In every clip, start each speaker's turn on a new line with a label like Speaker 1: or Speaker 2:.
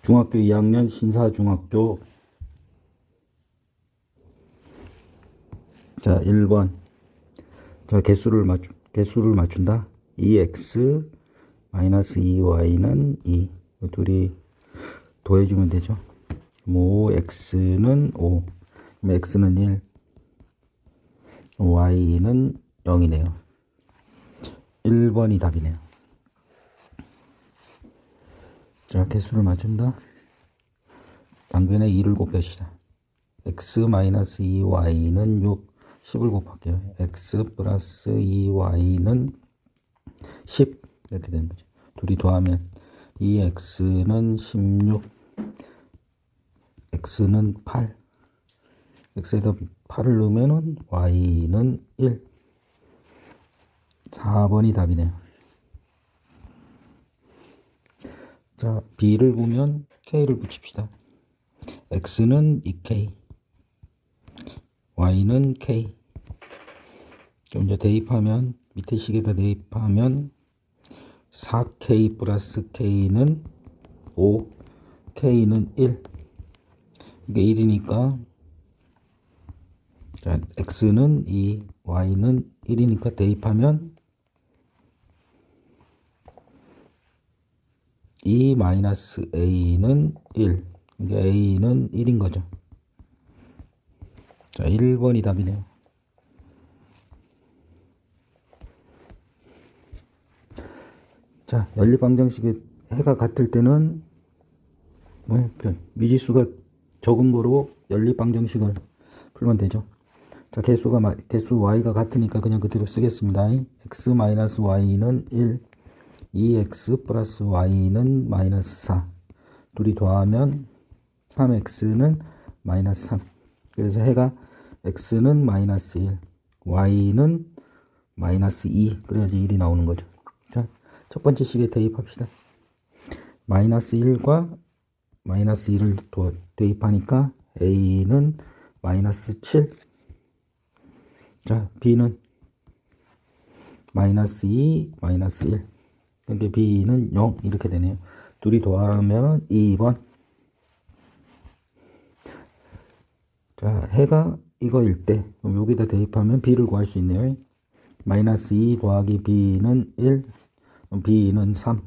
Speaker 1: 중학교 2학년 신사중학교. 자, 1번. 자, 개수를 맞춘다. 2x 마이너스 2y는 2. 둘이 더해주면 되죠. 5x는 5. x는 1. y는 0이네요. 1번이 답이네요. 자, 개수를 맞춘다. 양변에 2를 곱합시다. x 마이너스 2y는 6. 10을 곱할게요. x 플러스 2y는 10. 이렇게 되는 거죠. 둘이 더하면 2x는 16. x는 8. x에다 8을 넣으면 y는 1. 4번이 답이네요. 자, b를 보면 k를 붙입시다. x는 2k, y는 k. 좀 이제 대입하면, 밑에 식에다 대입하면 4k 플러스 k는 5, k는 1. 이게 1이니까, 자, x는 2, y는 1이니까 대입하면 2 마이너스 a는 1. 이게 a는 1인 거죠. 자, 1번이 답이네요. 자, 연립방정식에 해가 같을 때는 미지수가 적은 거로 연립방정식을 풀면 되죠. 자, 개수 y가 같으니까 그냥 그대로 쓰겠습니다. x 마이너스 y는 1, 2x 플러스 y는 마이너스 4. 둘이 더하면 3x는 마이너스 3. 그래서 해가 x는 마이너스 1, y는 마이너스 2. 그래야지 1이 나오는 거죠. 자, 첫 번째 식에 대입합시다. 마이너스 1과 마이너스 2를 대입하니까 a는 마이너스 7. 자, b는 마이너스 2, 마이너스 1. 근데 b는 0. 이렇게 되네요. 둘이 더하면 2번. 자, 해가 이거일 때, 그럼 여기다 대입하면 b를 구할 수 있네요. 마이너스 2 더하기 b는 1, b는 3.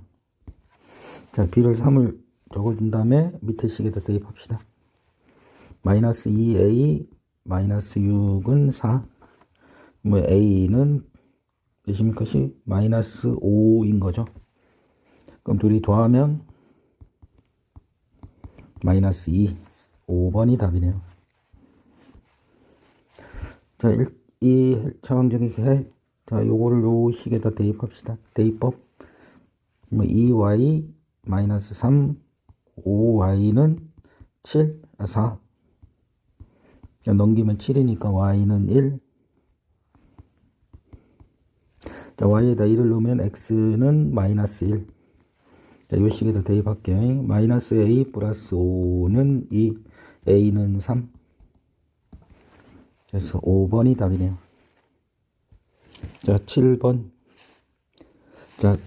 Speaker 1: 자, b를 3을 적어준 다음에 밑에 식에다 대입합시다. 마이너스 2a, 마이너스 6은 4. 뭐 a는 몇입니까? 마이너스 5인 거죠. 그럼 둘이 더하면 마이너스 2. 5번이 답이네요. 자, 이 차방정의 해. 자, 요거를 요 식에다 대입합시다. 대입법. 뭐 2y 마이너스 3, 5y는 7, 4. 자, 넘기면 7이니까 y는 1. 자, y에다 1을 넣으면 x는 마이너스 1. 자, 요 식에다 대입할게요. 마이너스 a 플러스 5는 2, a는 3. 그래서 5번이 답이네요. 자, 7번. 자,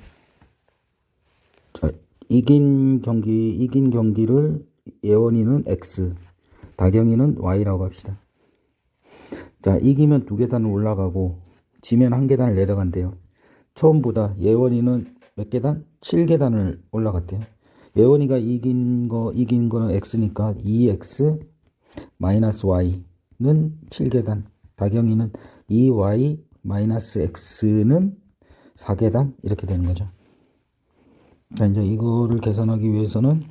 Speaker 1: 이긴 경기를 예원이는 x, 다경이는 y라고 합시다. 자, 이기면 2계단을 올라가고, 지면 1계단을 내려간대요. 처음보다 예원이는 몇 계단? 7계단을 올라갔대요. 예원이가 이긴 거는 x니까 2x 마이너스 y는 7계단. 다경이는 2y 마이너스 x는 4계단. 이렇게 되는 거죠. 자, 이제 이거를 계산하기 위해서는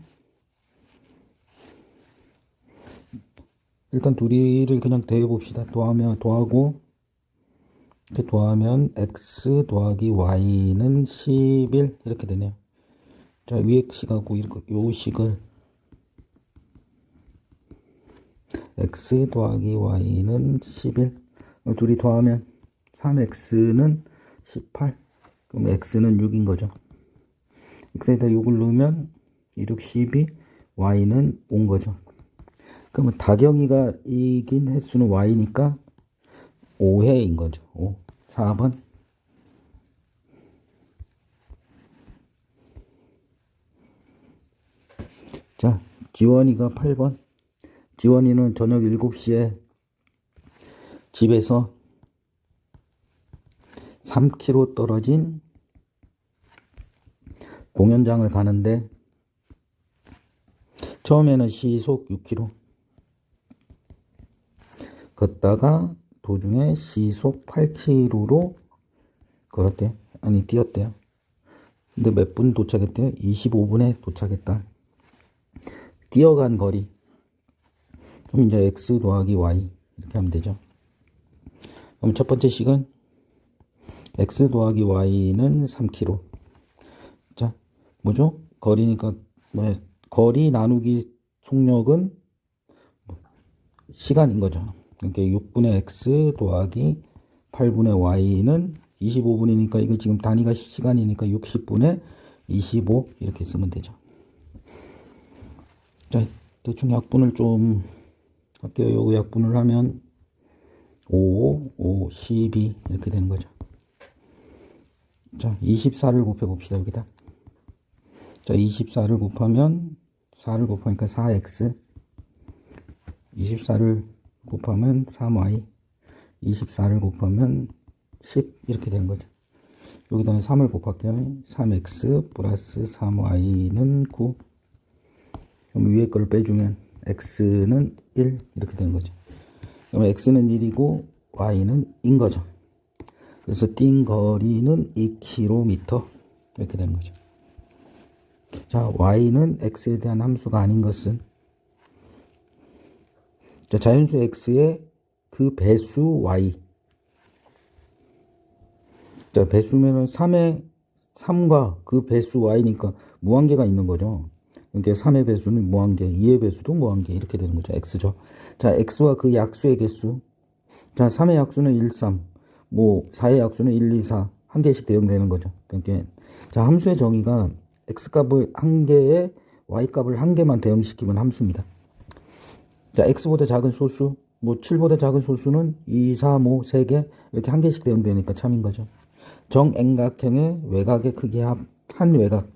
Speaker 1: 일단 둘이를 그냥 더해봅시다. 더하고 이렇게 더하면 x 더하기 y는 11 이렇게 되네요. 자, 위에 식하고 요 식을 x 더하기 y는 11. 둘이 더하면 3x는 18. 그럼 x는 6인 거죠. x에다 6을 넣으면 2, 6, 12, y는 5인 거죠. 그러면 다경이가 이긴 횟수는 y니까 5회인 거죠. 5. 4번. 자, 지원이가 8번. 지원이는 저녁 7시에 집에서 3km 떨어진 공연장을 가는데 처음에는 시속 6km 걷다가 도중에 시속 8km로 걸었대. 아니 뛰었대요. 근데 몇 분 도착했대요? 25분에 도착했다. 뛰어간 거리. 그럼 이제 x 더하기 y 이렇게 하면 되죠. 그럼 첫 번째 식은 x 더하기 y는 3km. 자, 뭐죠? 거리니까 뭐 거리 나누기 속력은 시간인 거죠. 그러니까 6분의 x 더하기 8분의 y는 25분이니까 이거 지금 단위가 시간이니까 60분의 25 이렇게 쓰면 되죠. 자, 대충 약분을 좀 할게요. 요거 약분을 하면 5, 5, 12 이렇게 되는 거죠. 자, 24를 곱해 봅시다. 여기다. 자, 24를 곱하면 4를 곱하니까 4x, 24를 곱하면 3y, 24를 곱하면 10 이렇게 되는 거죠. 여기다가 3을 곱할게요. 3x 플러스 3y는 9. 그럼 위에 걸 빼주면 x는 1 이렇게 되는 거죠. 그럼 x는 1이고 y는 인 거죠. 그래서 뛴 거리는 2km 이렇게 되는 거죠. 자, y는 x에 대한 함수가 아닌 것은 자, 자연수 x의 그 배수 y. 자, 배수면은 3과 그 배수 y니까 무한계가 있는 거죠. 그러니까 3의 배수는 무한계, 2의 배수도 무한계 이렇게 되는 거죠. x죠. 자, x와 그 약수의 개수. 자, 3의 약수는 1, 3. 뭐 4의 약수는 1, 2, 4. 한 개씩 대응되는 거죠. 그러니까 자, 함수의 정의가 x값을 한 개에 y값을 한 개만 대응시키면 함수입니다. 자, x보다 작은 소수, 뭐 7보다 작은 소수는 2, 4, 5, 3개 이렇게 한 개씩 대응되니까 참인 거죠. 정액각형의 외곽의 크기 합 한 외곽.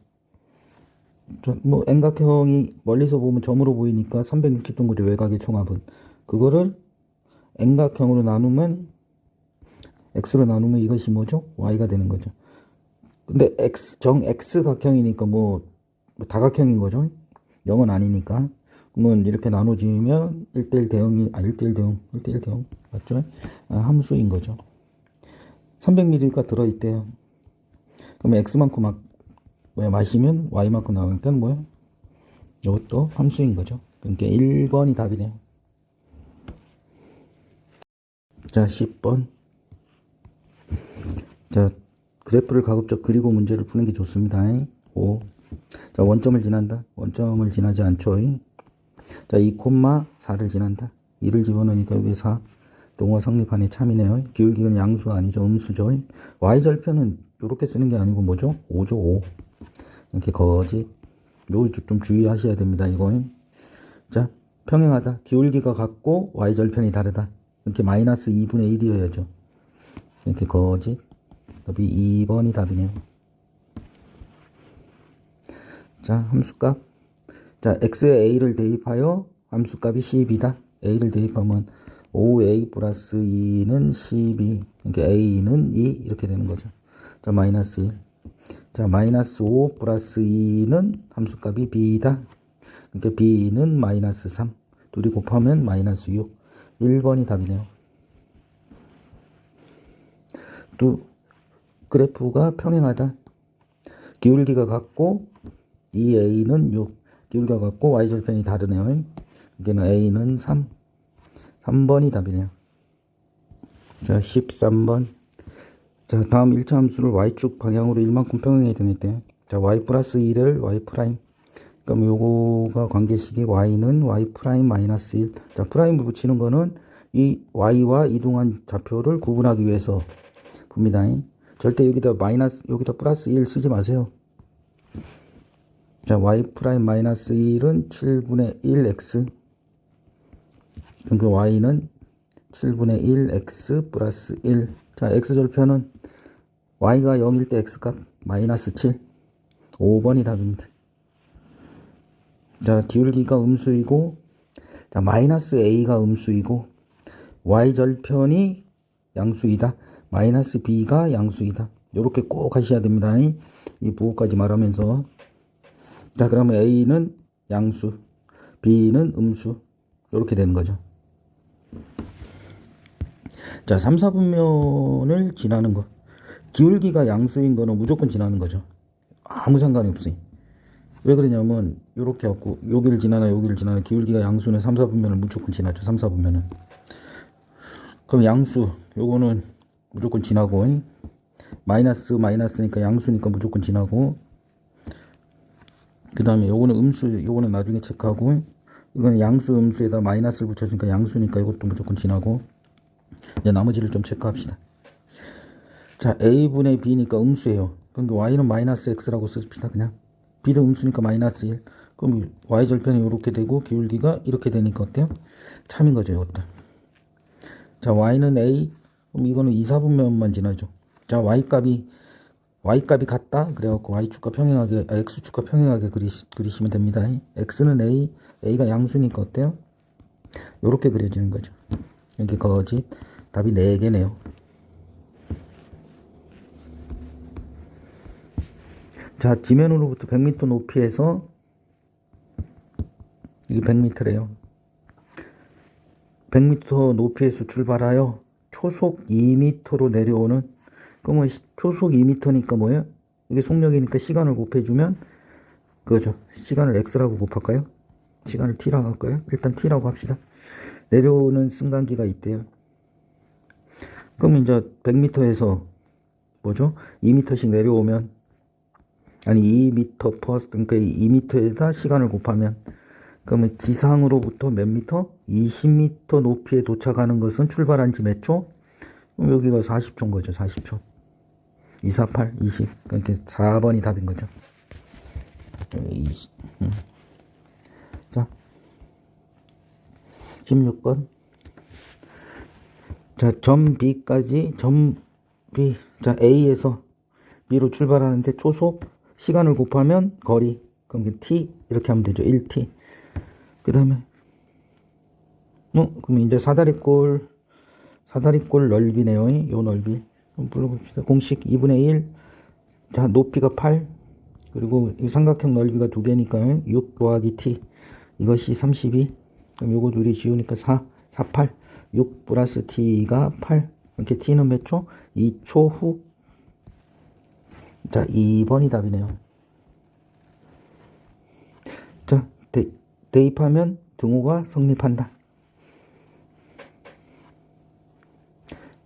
Speaker 1: 뭐 N각형이 멀리서 보면 점으로 보이니까 360도 구조 외곽의 총합은 그거를 N각형으로 나누면 X로 나누면 이것이 뭐죠? Y가 되는 거죠. 근데 정 X각형이니까 뭐 다각형인 거죠. 0은 아니니까. 그러면 이렇게 나눠지면 1대1 대응이 1대1 대응 1대1 대응 맞죠? 함수인 거죠. 300ml가 들어있대요. 그러면 X만큼 마시면 Y만큼 나오니까 뭐야? 이것도 함수인 거죠. 그러니까 1번이 답이네요. 자, 10번. 자, 그래프를 가급적 그리고 문제를 푸는 게 좋습니다. 5. 자, 원점을 지난다. 원점을 지나지 않죠. 자, 2,4를 지난다. 2를 집어넣으니까 여기 4. 동호 성립하네. 참이네요. 기울기는 양수가 아니죠. 음수죠. Y절편은 이렇게 쓰는 게 아니고 뭐죠? 5죠. 5. 이렇게 거짓. 요걸 좀 주의하셔야 됩니다. 이거. 자, 평행하다. 기울기가 같고 Y절편이 다르다. 이렇게 마이너스 2분의 1이어야죠. 이렇게 거짓. 답이 2번이 답이네요. 자, 함수값. 자, x에 a를 대입하여 함수값이 12다. a를 대입하면 5a 플러스 2는 12. 그러니까 a는 2 이렇게 되는 거죠. 자, 마이너스 1. 자, 마이너스 5 플러스 2는 함수값이 b다. 그러니까 b는 마이너스 3. 둘이 곱하면 마이너스 6. 1번이 답이네요. 또 그래프가 평행하다. 기울기가 같고 2a는 6. 기울기가 같고 y절편이 다르네요. 여기는 a는 3. 3번이 답이네요. 자, 13번. 자, 다음 1차 함수를 y축 방향으로 1만큼 평행에 정했대요. 자, y 플러스 2를 y 프라임. 그럼 요거가 관계식이 y는 y 프라임 마이너스 1. 자, 프라임을 붙이는 거는 이 y와 이동한 좌표를 구분하기 위해서 봅니다. 절대 여기다 여기다 플러스 1 쓰지 마세요. 자, y 프라임 마이너스 1은 7분의 1x. 그러니까 y는 7분의 1x 플러스 1. 자, x절편은 y가 0일 때 x값 마이너스 7. 5번이 답입니다. 자, 기울기가 음수이고, 자, 마이너스 a가 음수이고, y절편이 양수이다. 마이너스 b가 양수이다. 요렇게 꼭 하셔야 됩니다. 이 부호까지 말하면서. 자, 그러면 a는 양수, b는 음수. 요렇게 되는 거죠. 자, 3, 4분면을 지나는 거. 기울기가 양수인 거는 무조건 지나는 거죠. 아무 상관이 없어요. 왜 그러냐면 요렇게 갖고 여기를 지나나 여기를 지나나 기울기가 양수는 3, 4분면을 무조건 지나죠. 3, 4분면은. 그럼 양수 요거는 무조건 지나고, 마이너스니까 양수니까 무조건 지나고, 그 다음에 요거는 음수, 요거는 나중에 체크하고, 이거는 양수 음수에다 마이너스를 붙였으니까 양수니까 이것도 무조건 지나고. 이제 나머지를 좀 체크합시다. 자, a분의 b니까 음수예요. 그럼 y는 마이너스 x라고 씁시다. 그냥 b도 음수니까 마이너스 1. 그럼 y절편이 이렇게 되고 기울기가 이렇게 되니까 어때요? 참인 거죠. 이것도. 자, y는 a. 그럼 이거는 2, 4분면만 지나죠. 자, y값이 같다. 그래갖고 y축과 평행하게, x축과 평행하게 그리시면 됩니다. x는 a, a가 양수니까 어때요? 요렇게 그려지는 거죠. 이렇게 거짓. 답이 4개네요. 자, 지면으로부터 100m 높이에서, 이게 100m래요. 100m 높이에서 출발하여 초속 2m로 내려오는, 그러면 초속 2m니까 뭐예요? 이게 속력이니까 시간을 곱해주면 그거죠. 시간을 x라고 곱할까요? 시간을 t라고 할까요? 일단 t라고 합시다. 내려오는 순간기가 있대요. 그럼 이제 100m에서 뭐죠? 2m씩 내려오면, 아니 2m 퍼, 그러니까 2m에다 시간을 곱하면, 그러면 지상으로부터 몇 미터? 20m 높이에 도착하는 것은 출발한 지 몇 초? 그럼 여기가 40초인 거죠. 40초. 2, 4, 8, 20. 그러니까 4번이 답인 거죠. 20. 자, 16번. 자, 점 B까지, 점 B. 자, A에서 B로 출발하는데 초속, 시간을 곱하면 거리. 그럼 T. 이렇게 하면 되죠. 1T. 그 다음에, 그럼 이제 사다리꼴 넓이네요. 요 넓이. 불러봅시다. 공식 2분의 1. 자, 높이가 8. 그리고 이 삼각형 넓이가 2개니까 6 더하기 t. 이것이 32. 그럼 요거 둘이 지우니까 4, 8. 6 플러스 t가 8. 이렇게 t는 몇 초? 2초 후. 자, 2번이 답이네요. 자, 대입하면 등호가 성립한다.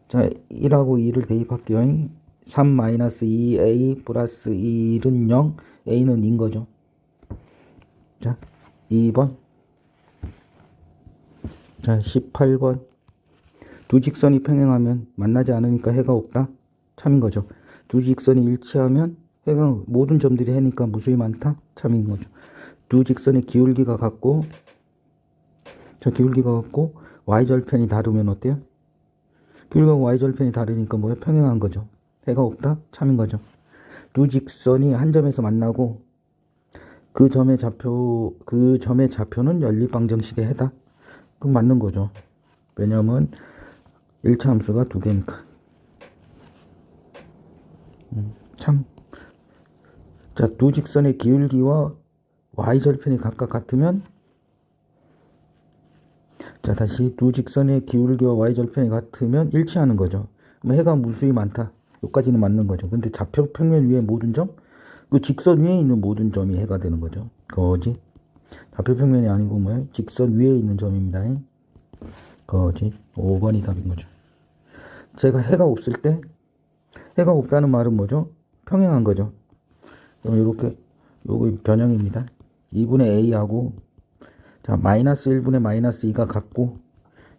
Speaker 1: 자, 1하고 2를 대입할게요. 3-2a 플러스 1은 0, a는 2인 거죠. 자, 2번. 자, 18번. 두 직선이 평행하면 만나지 않으니까 해가 없다. 참인 거죠. 두 직선이 일치하면 해가, 모든 점들이 해니까 무수히 많다. 참인 거죠. 두 직선의 기울기가 같고, 자, 기울기가 같고 y절편이 다르면 어때요? 기울기가 y절편이 다르니까 뭐예요? 평행한 거죠. 해가 없다? 참인 거죠. 두 직선이 한 점에서 만나고 그 점의 좌표는 연립방정식의 해다. 그럼 맞는 거죠. 왜냐면 1차 함수가 2개니까. 참. 자, 두 직선의 기울기와 y절편이 각각 같으면, 자, 다시 두 직선의 기울기와 y절편이 같으면 일치하는 거죠. 그럼 해가 무수히 많다. 여기까지는 맞는 거죠. 근데 좌표 평면 위에 모든 점, 그 직선 위에 있는 모든 점이 해가 되는 거죠. 거짓. 좌표 평면이 아니고 뭐예요? 직선 위에 있는 점입니다. 거짓. 5번이 답인 거죠. 제가 해가 없을 때, 해가 없다는 말은 뭐죠? 평행한 거죠. 그럼 이렇게, 요거 변형입니다. 2분의 a하고, 자, 마이너스 1분의 마이너스 2가 같고,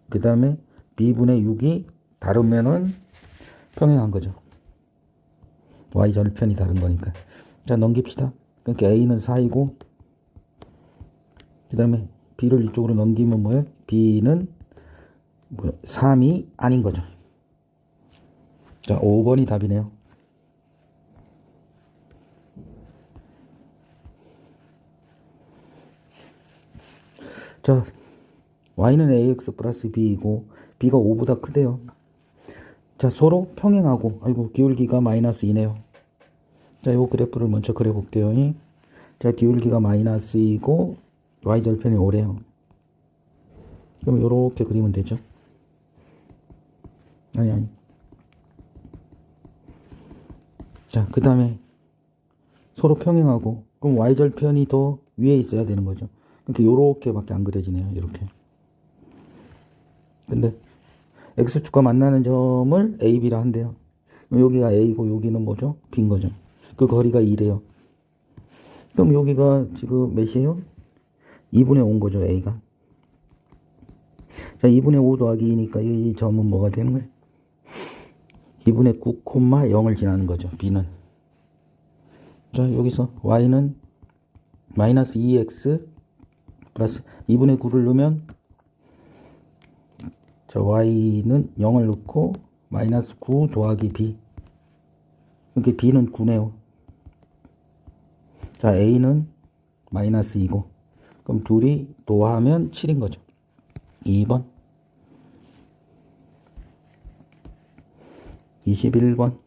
Speaker 1: 그 다음에 b분의 6이 다르면은 평행한 거죠. y절편이 다른 거니까. 자, 넘깁시다. 그러니까 a는 4이고, 그 다음에 b를 이쪽으로 넘기면 뭐예요? b는 3이 아닌 거죠. 자, 5번이 답이네요. 자, y는 ax 플러스 b이고 b가 5보다 크대요. 자, 서로 평행하고, 아이고, 기울기가 마이너스 2네요. 자, 요 그래프를 먼저 그려볼게요. 자, 기울기가 마이너스 2고 y절편이 5래요. 그럼 요렇게 그리면 되죠. 아니. 자, 그 다음에 서로 평행하고, 그럼 y절편이 더 위에 있어야 되는 거죠. 그러니까 요렇게밖에 안 그려지네요. 이렇게. 근데 x축과 만나는 점을 a, b라 한대요. 그럼 여기가 a고 여기는 뭐죠? b인 거죠. 그 거리가 2래요. 그럼 여기가 지금 몇이에요? 2분의 5인 거죠, a가. 자, 2분의 5 더하기 2니까 이 점은 뭐가 되는 거예요? 2분의 9, 0을 지나는 거죠, b는. 자, 여기서 y는 마이너스 2x 플러스 2분의 9를 넣으면, 자, y는 0을 넣고 마이너스 9 더하기 b. 이렇게 b는 9네요. 자, a는 마이너스 2고, 그럼 둘이 도하면 7인 거죠. 2번. 21번.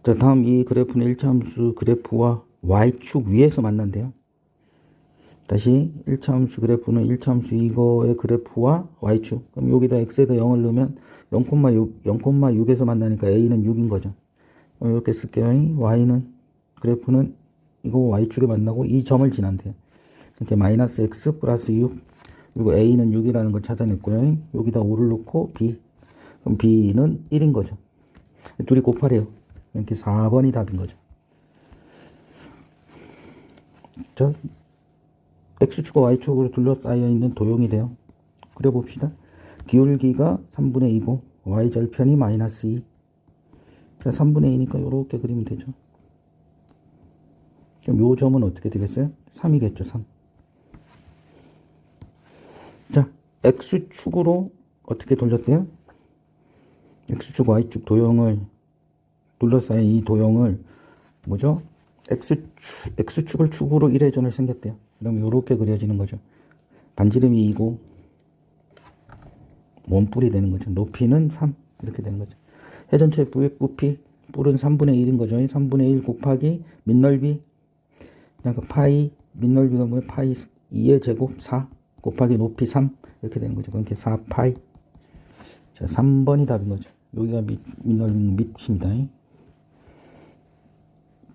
Speaker 1: 자, 다음 이 그래프는 1차 함수 그래프와 y축 위에서 만난대요. 다시 1차 함수 그래프는 1차 함수 이거의 그래프와 y축. 그럼 여기다 x에다 0을 넣으면 0,6에서 만나니까 a는 6인 거죠. 이렇게 쓸게요. y는 그래프는 이거 y축에 만나고 이 점을 지난대요. 이렇게 마이너스 x 플러스 6. 그리고 a는 6이라는 걸 찾아냈고요. 여기다 5를 넣고 b. 그럼 b는 1인 거죠. 둘이 곱하래요. 이렇게 4번이 답인 거죠. 자, x축과 y축으로 둘러싸여 있는 도형이 돼요. 그려봅시다. 기울기가 3분의 2고 y절편이 마이너스 2. 자, 3분의 2니까 이렇게 그리면 되죠. 그럼 요 점은 어떻게 되겠어요? 3이겠죠, 3. 자, x축으로 어떻게 돌렸대요? x축, y축 도형을 둘러싸인 이 도형을 뭐죠? x축을 축으로 1회전을 생겼대요. 그러면 이렇게 그려지는 거죠. 반지름이 2고 원뿔이 되는 거죠. 높이는 3 이렇게 되는 거죠. 회전체 부피 뿔은 3분의 1인 거죠. 3분의 1 곱하기 밑넓이, 그러니까 파이 밑넓이가 뭐예요? 파이 2의 제곱 4 곱하기 높이 3 이렇게 되는 거죠. 그러니까 4파이. 자, 3번이 답인 거죠. 여기가 밑넓이는 밑입니다.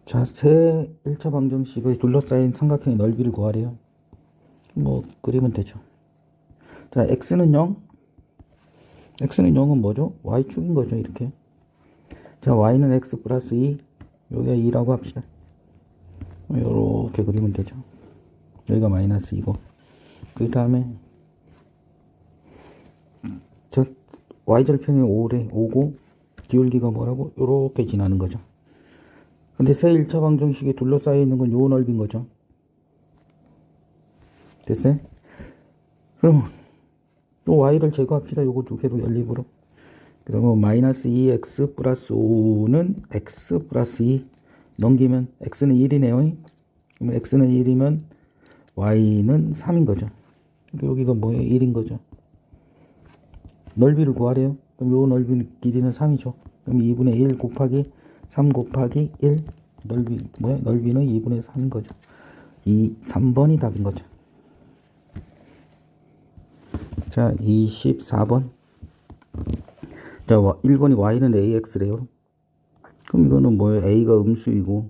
Speaker 1: 자, 새 1차 방정식의 둘러싸인 삼각형의 넓이를 구하래요. 뭐 그리면 되죠. 자, x는 0. x는 0은 뭐죠? y축인 거죠. 이렇게. 자, y는 x 플러스 2. 여기가 2라고 합시다. 요렇게 그리면 되죠. 여기가 마이너스 2고. 그 다음에 저 y절편이 5고 기울기가 뭐라고? 요렇게 지나는 거죠. 근데 새 1차 방정식에 둘러싸여 있는 건 요 넓이인 거죠. 됐어요? 그럼 또 y를 제거합시다. 요거 두 개로 연립으로. 그러면 마이너스 2x 플러스 5는 x 플러스 2 넘기면 x는 1이네요. 그러면 x는 1이면 y는 3인 거죠. 그러니까 여기가 뭐예요? 1인 거죠. 넓이를 구하래요. 그럼 요 넓이 길이는 3이죠. 그럼 2분의 1 곱하기 3 곱하기 1. 넓이 뭐야? 넓이는 2분의 3인 거죠. 3번이 답인 거죠. 자, 24번. 자, 1번이 y는 ax래요. 그럼 이거는 뭐예요? a가 음수이고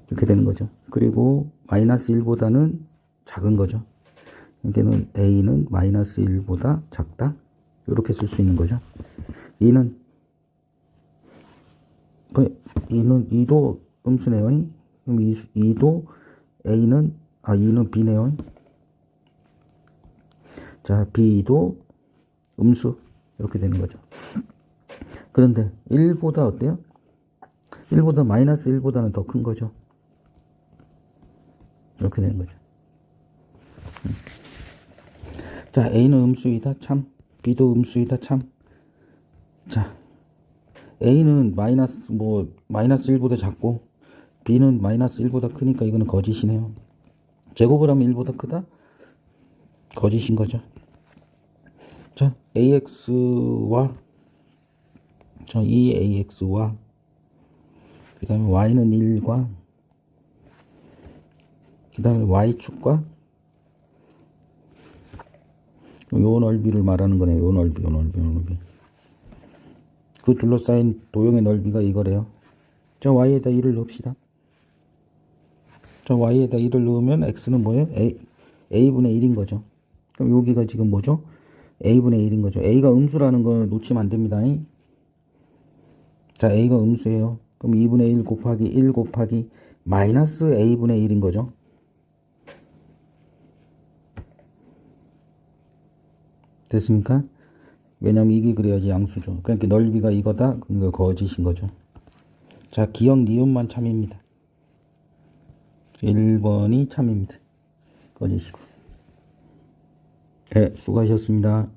Speaker 1: 이렇게 되는 거죠. 그리고 마이너스 1보다는 작은 거죠. 여기는 a는 마이너스 1보다 작다. 이렇게 쓸 수 있는 거죠. 2는 2도 음수네요. 그럼 2도 a는 2는 b네요. 자, b도 음수 이렇게 되는 거죠. 그런데 1보다 어때요? 1보다 마이너스 1보다는 더 큰 거죠. 이렇게 되는 거죠. 자, a는 음수이다 참, b도 음수이다 참. 자, a는 마이너스 1보다 작고 b는 마이너스 1보다 크니까 이거는 거짓이네요. 제곱을 하면 1보다 크다? 거짓인 거죠. 자, AX와 이 AX와 그 다음에 Y는 1과 그 다음에 Y축과 요 넓이를 말하는 거네요. 요 넓이. 그 둘러싸인 도형의 넓이가 이거래요. 자, Y에다 1을 넣읍시다. 자, Y에다 1을 넣으면 X는 뭐예요? A분의 1인 거죠. 그럼 여기가 지금 뭐죠? A분의 1인 거죠. A가 음수라는 거 놓치면 안 됩니다. 자, A가 음수예요. 그럼 2분의 1 곱하기 1 곱하기 마이너스 A분의 1인 거죠. 됐습니까? 왜냐면 이게 그래야지 양수죠. 그러니까 넓이가 이거다. 그러니까 거짓인 거죠. 자, 기억 니은만 참입니다. 1번이 참입니다. 거짓이고. 네, 수고하셨습니다.